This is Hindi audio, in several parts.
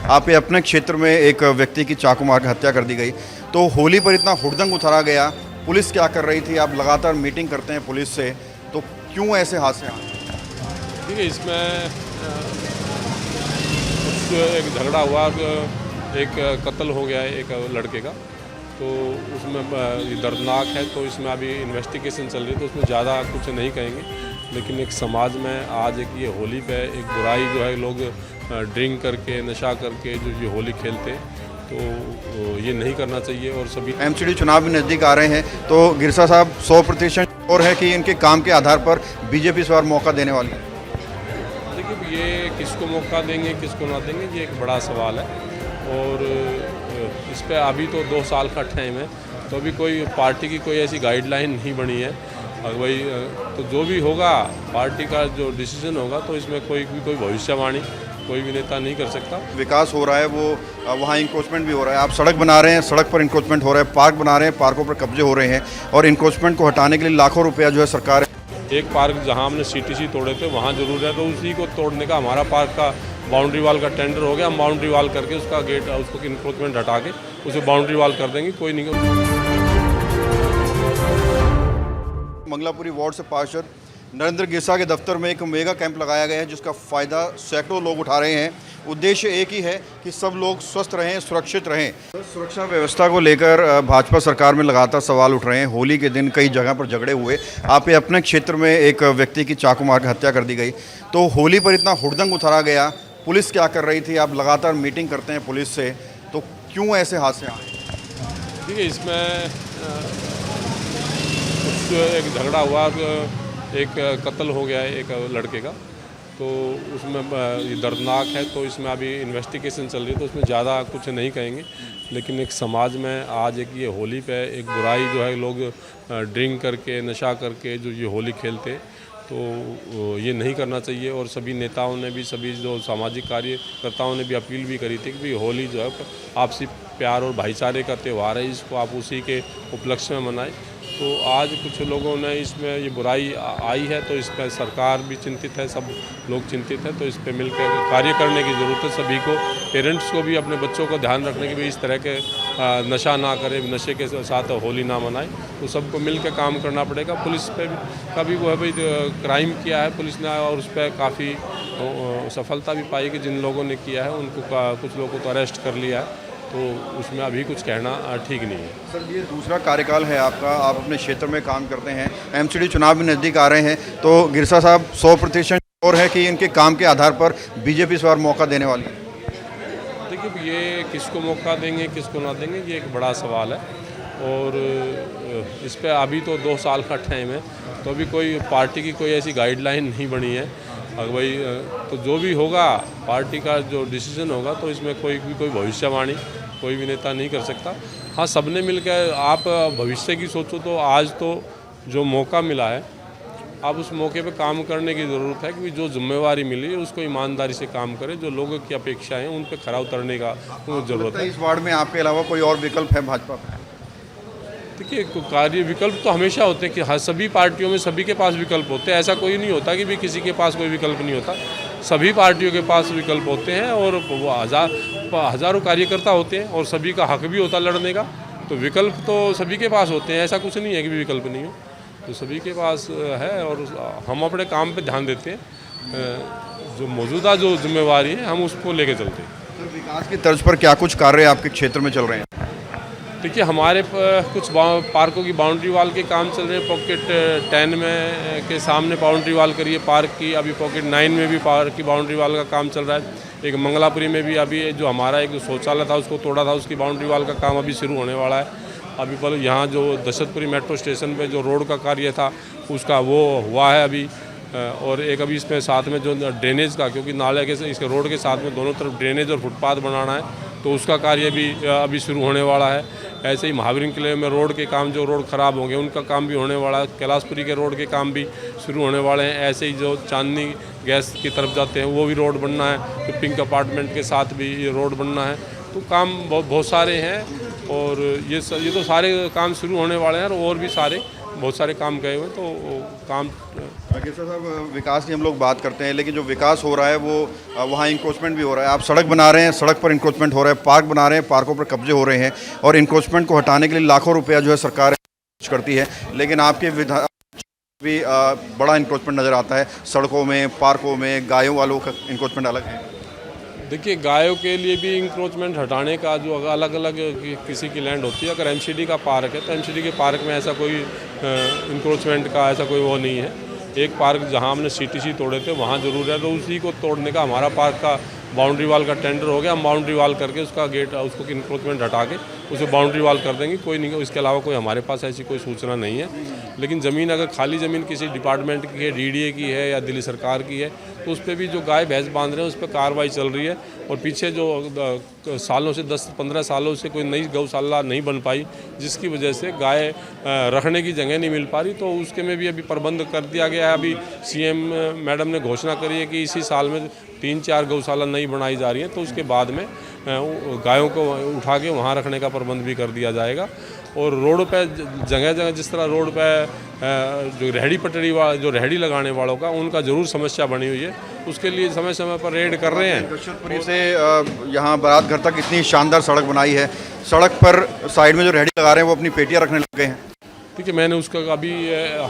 आप अपने क्षेत्र में एक व्यक्ति की चाकू मार के हत्या कर दी गई, तो होली पर इतना हुड़दंग उठाया गया, पुलिस क्या कर रही थी? आप लगातार मीटिंग करते हैं पुलिस से, तो क्यों ऐसे हादसे आए? देखिए, इसमें कुछ एक झगड़ा हुआ, एक कत्ल हो गया है एक लड़के का, तो उसमें ये दर्दनाक है। तो इसमें अभी इन्वेस्टिगेशन चल रही है, तो उसमें ज़्यादा कुछ नहीं कहेंगे। लेकिन एक समाज में आज एक ये होली पे एक बुराई जो है, लोग ड्रिंक करके नशा करके जो ये होली खेलते हैं, तो ये नहीं करना चाहिए। और सभी एमसीडी चुनाव भी नज़दीक आ रहे हैं, तो गिरसा साहब 100% और है कि इनके काम के आधार पर बीजेपी इस बार मौका देने वाली है। देखिए, ये किसको मौका देंगे किसको ना देंगे, ये एक बड़ा सवाल है। और इस पर अभी तो 2 साल का टाइम है, तो अभी कोई पार्टी की कोई ऐसी गाइडलाइन नहीं बनी है। और वही तो जो भी होगा, पार्टी का जो डिसीजन होगा, तो इसमें कोई भविष्यवाणी कोई भी नेता नहीं कर सकता। विकास हो रहा है, वो वहाँ इंक्रोचमेंट भी हो रहा है। आप सड़क बना रहे हैं, सड़क पर इंक्रोचमेंट हो रहा है, पार्क बना रहे हैं, पार्कों पर कब्जे हो रहे हैं, और इंक्रोचमेंट को हटाने के लिए लाखों रुपया जो है सरकार एक पार्क जहां हमने सीटीसी तोड़े थे वहां जरूर है, तो उसी को तोड़ने का हमारा पार्क का बाउंड्री वाल का टेंडर हो गया। हम बाउंड्री वाल करके उसका गेट, उसको इंक्रोचमेंट हटा के उसे बाउंड्री वाल कर देंगे, कोई नहीं। मंगलापुरी वार्ड से पार्षद नरेंद्र गिरसा के दफ्तर में एक मेगा कैंप लगाया गया है, जिसका फ़ायदा सैकड़ों लोग उठा रहे हैं। उद्देश्य एक ही है कि सब लोग स्वस्थ रहें, सुरक्षित रहें। सुरक्षा व्यवस्था को लेकर भाजपा सरकार में लगातार सवाल उठ रहे हैं। होली के दिन कई जगह पर झगड़े हुए। आप अपने क्षेत्र में एक व्यक्ति की चाकू मार के हत्या कर दी गई, तो होली पर इतना हुड़दंग उठाया गया, पुलिस क्या कर रही थी? आप लगातार मीटिंग करते हैं पुलिस से, तो क्यों ऐसे हादसे आए? देखिए, इसमें कुछ एक झगड़ा हुआ, एक कत्ल हो गया है एक लड़के का, तो उसमें ये दर्दनाक है। तो इसमें अभी इन्वेस्टिगेशन चल रही है, तो उसमें ज़्यादा कुछ नहीं कहेंगे। लेकिन एक समाज में आज एक ये होली पे एक बुराई जो है, लोग ड्रिंक करके नशा करके जो ये होली खेलते हैं, तो ये नहीं करना चाहिए। और सभी नेताओं ने भी, सभी जो सामाजिक कार्यकर्ताओं ने भी अपील भी करी थी कि भाई होली जो है आपसी प्यार और भाईचारे का त्यौहार है, इसको आप उसी के उपलक्ष्य में मनाएं। तो आज कुछ लोगों ने इसमें ये बुराई आई है, तो इस पर सरकार भी चिंतित है, सब लोग चिंतित हैं। तो इस पर मिलकर कार्य करने की ज़रूरत है सभी को। पेरेंट्स को भी अपने बच्चों को ध्यान रखने की भी, इस तरह के नशा ना करें, नशे के साथ होली ना मनाएं। तो सबको मिल के काम करना पड़ेगा। पुलिस पे का भी वो है भाई, क्राइम किया है पुलिस ने, और उस पर काफ़ी सफलता भी पाई कि जिन लोगों ने किया है उनको कुछ लोगों को तो अरेस्ट कर लिया है। तो उसमें अभी कुछ कहना ठीक नहीं है। सर, ये दूसरा कार्यकाल है आपका, आप अपने क्षेत्र में काम करते हैं, एमसीडी चुनाव भी नज़दीक आ रहे हैं, तो गिरसा साहब 100% और है कि इनके काम के आधार पर बीजेपी इस बार मौका देने वाली है। देखिए, ये किसको मौका देंगे किसको ना देंगे, ये एक बड़ा सवाल है। और इस पर अभी तो 2 साल का टाइम है, तो अभी कोई पार्टी की कोई ऐसी गाइडलाइन नहीं बनी है। और वही तो जो भी होगा, पार्टी का जो डिसीजन होगा, तो इसमें कोई भविष्यवाणी कोई भी नेता नहीं कर सकता। हाँ, सबने मिलकर आप भविष्य की सोचो, तो आज तो जो मौका मिला है, आप उस मौके पे काम करने की ज़रूरत है कि जो जिम्मेवारी मिली है उसको ईमानदारी से काम करें। जो लोगों की अपेक्षाएं हैं उन पे खरा उतरने का ज़रूरत है। इस वार्ड में आपके अलावा कोई और विकल्प है भाजपा पर? देखिए, कार्य विकल्प तो हमेशा होते हैं कि हर सभी पार्टियों में सभी के पास विकल्प होते हैं। ऐसा कोई नहीं होता कि भी किसी के पास कोई विकल्प नहीं होता। सभी पार्टियों के पास विकल्प होते हैं, और वो हज़ारों कार्यकर्ता होते हैं, और सभी का हक भी होता लड़ने का। तो विकल्प तो सभी के पास होते हैं, ऐसा कुछ नहीं है कि भी विकल्प नहीं हो। तो सभी के पास है, और हम अपने काम पे ध्यान देते हैं। जो मौजूदा जो जिम्मेवारी है, हम उसको लेके चलते हैं। तो विकास की तर्ज पर क्या कुछ कार्य आपके क्षेत्र में चल रहे हैं? देखिए, हमारे कुछ पार्कों की बाउंड्री वाल के काम चल रहे हैं। पॉकेट 10 में के सामने बाउंड्री वाल करिए पार्क की, अभी पॉकेट 9 में भी पार्क की बाउंड्री वाल का काम चल रहा है। एक मंगलापुरी में भी अभी जो हमारा एक शौचालय था उसको तोड़ा था, उसकी बाउंड्री वाल का काम अभी शुरू होने वाला है। अभी पर यहाँ जो दशरथपुरी मेट्रो स्टेशन पे जो रोड का कार्य था उसका वो हुआ है अभी। और एक अभी इसमें साथ में जो ड्रेनेज का, क्योंकि नाले के इसके रोड के साथ में दोनों तरफ ड्रेनेज और फुटपाथ बनाना है, तो उसका कार्य भी अभी शुरू होने वाला है। ऐसे ही महावीर किले में रोड के काम, जो रोड ख़राब होंगे उनका काम भी होने वाला है। कैलाशपुरी के रोड के काम भी शुरू होने वाले हैं। ऐसे ही जो चांदनी गैस की तरफ जाते हैं वो भी रोड बनना है। तो पिंक अपार्टमेंट के साथ भी ये रोड बनना है। तो काम बहुत सारे हैं, और ये तो सारे काम शुरू होने वाले हैं, और भी सारे बहुत सारे काम गए हुए, तो वो काम गेसा साहब, विकास की हम लोग बात करते हैं, लेकिन जो विकास हो रहा है वो वहाँ इंक्रोचमेंट भी हो रहा है। आप सड़क बना रहे हैं, सड़क पर इंक्रोचमेंट हो रहा है, पार्क बना रहे हैं, पार्कों पर कब्जे हो रहे हैं, और इंक्रोचमेंट को हटाने के लिए लाखों रुपया जो है सरकार खर्च करती है, लेकिन आपके भी बड़ा इंक्रोचमेंट नज़र आता है सड़कों में, पार्कों में। गायों वालों का इंक्रोचमेंट अलग है। देखिए, गायों के लिए भी इंक्रोचमेंट हटाने का जो अलग अलग किसी की लैंड होती है, अगर एमसीडी का पार्क है तो एमसीडी के पार्क में ऐसा कोई इंक्रोचमेंट का ऐसा कोई वो नहीं है। एक पार्क जहां हमने सीटीसी तोड़े थे वहां ज़रूर है, तो उसी को तोड़ने का हमारा पार्क का बाउंड्री वाल का टेंडर हो गया। हम बाउंड्री वाल करके उसका गेट, उसको इंक्रोचमेंट हटा के उसे बाउंड्री वाल कर देंगे, कोई नहीं। इसके अलावा कोई हमारे पास ऐसी कोई सूचना नहीं है। लेकिन ज़मीन अगर खाली ज़मीन किसी डिपार्टमेंट की है, डीडीए की है या दिल्ली सरकार की है, तो उस पर भी जो गाय भैंस बांध रहे हैं उस पर कार्रवाई चल रही है। और पीछे जो सालों से 10-15 सालों से कोई नई गौशाला नहीं बन पाई, जिसकी वजह से गाय रखने की जगह नहीं मिल पा रही, तो उसके में भी अभी प्रबंध कर दिया गया है। अभी सीएम मैडम ने घोषणा करी है कि इसी साल में 3-4 गौशाला नई बनाई जा रही है, तो उसके बाद में गायों को उठा के वहाँ रखने का प्रबंध भी कर दिया जाएगा। और रोड पे जगह जगह जिस तरह रोड पे जो रेहड़ी पटरी जो रेहड़ी लगाने वालों का, उनका ज़रूर समस्या बनी हुई है, उसके लिए समय समय पर रेड कर रहे हैं। दशरथपुरी से यहाँ बारात घर तक इतनी शानदार सड़क बनाई है, सड़क पर साइड में जो रेहड़ी लगा रहे हैं वो अपनी पेटियाँ रखने लग गए हैं। ठीक है, मैंने उसका अभी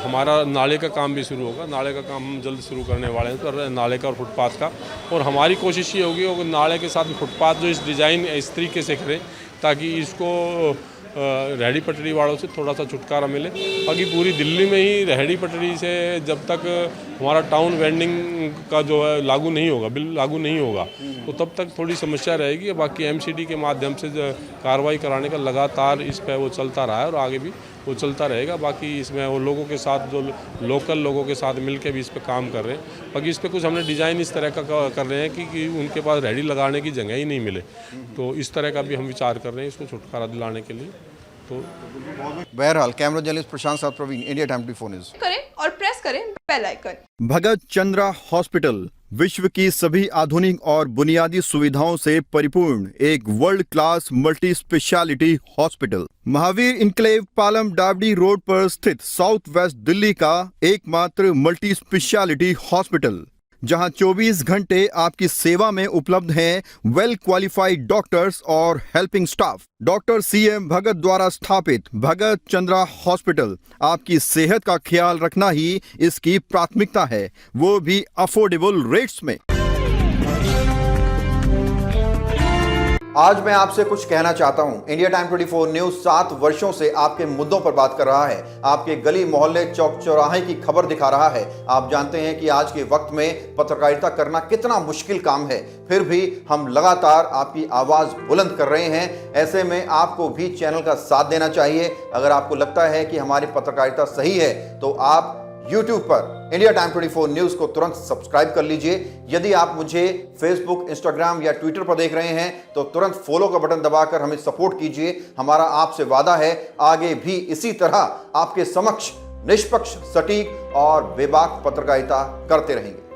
हमारा नाले का काम भी शुरू होगा, नाले का काम हम जल्द शुरू करने वाले हैं, तो नाले का और फुटपाथ का। और हमारी कोशिश ये होगी कि नाले के साथ फुटपाथ जो इस डिज़ाइन इस तरीके से करें ताकि इसको रेहड़ी पटरी वालों से थोड़ा सा छुटकारा मिले। बाकी पूरी दिल्ली में ही रेहड़ी पटरी से जब तक हमारा टाउन वेंडिंग का जो है लागू नहीं होगा, बिल लागू नहीं होगा, तो तब तक थोड़ी समस्या रहेगी। बाकी एमसीडी के माध्यम से कार्रवाई कराने का लगातार इस पर वो चलता रहा है और आगे भी वो चलता रहेगा। बाकी इसमें वो लोगों के साथ, जो लोकल लोगों के साथ मिलकर भी इस पर काम कर रहे हैं। बाकी इस पर कुछ हमने डिज़ाइन इस तरह का कर रहे हैं कि उनके पास रेहड़ी लगाने की जगह ही नहीं मिले, तो इस तरह का भी हम विचार कर रहे हैं इसको छुटकारा दिलाने के लिए। तो बहरहाल, कैमरा जर्नलिस्ट प्रशांत साथ प्रवीण, इंडिया टाइम 24 न्यूज़ करें और प्रेस करें बेल आइकन। भगत चंद्रा हॉस्पिटल विश्व की सभी आधुनिक और बुनियादी सुविधाओं से परिपूर्ण एक world class multi speciality hospital, Mahavir enclave, Palam डावडी रोड पर स्थित साउथ वेस्ट दिल्ली का एकमात्र मल्टी स्पेशलिटी हॉस्पिटल, जहां 24 घंटे आपकी सेवा में उपलब्ध हैं वेल क्वालिफाइड डॉक्टर्स और हेल्पिंग स्टाफ। डॉक्टर CM भगत द्वारा स्थापित भगत चंद्रा हॉस्पिटल आपकी सेहत का ख्याल रखना ही इसकी प्राथमिकता है, वो भी अफोर्डेबल रेट्स में। आज मैं आपसे कुछ कहना चाहता हूं। इंडिया टाइम 24 न्यूज 7 वर्षों से आपके मुद्दों पर बात कर रहा है, आपके गली मोहल्ले चौक चौराहे की खबर दिखा रहा है। आप जानते हैं कि आज के वक्त में पत्रकारिता करना कितना मुश्किल काम है, फिर भी हम लगातार आपकी आवाज बुलंद कर रहे हैं। ऐसे में आपको भी चैनल का साथ देना चाहिए। अगर आपको लगता है कि हमारी पत्रकारिता सही है तो आप YouTube पर इंडिया टाइम 24 न्यूज को तुरंत सब्सक्राइब कर लीजिए। यदि आप मुझे फेसबुक, इंस्टाग्राम या ट्विटर पर देख रहे हैं तो तुरंत फॉलो का बटन दबाकर हमें सपोर्ट कीजिए। हमारा आपसे वादा है, आगे भी इसी तरह आपके समक्ष निष्पक्ष, सटीक और बेबाक पत्रकारिता करते रहेंगे।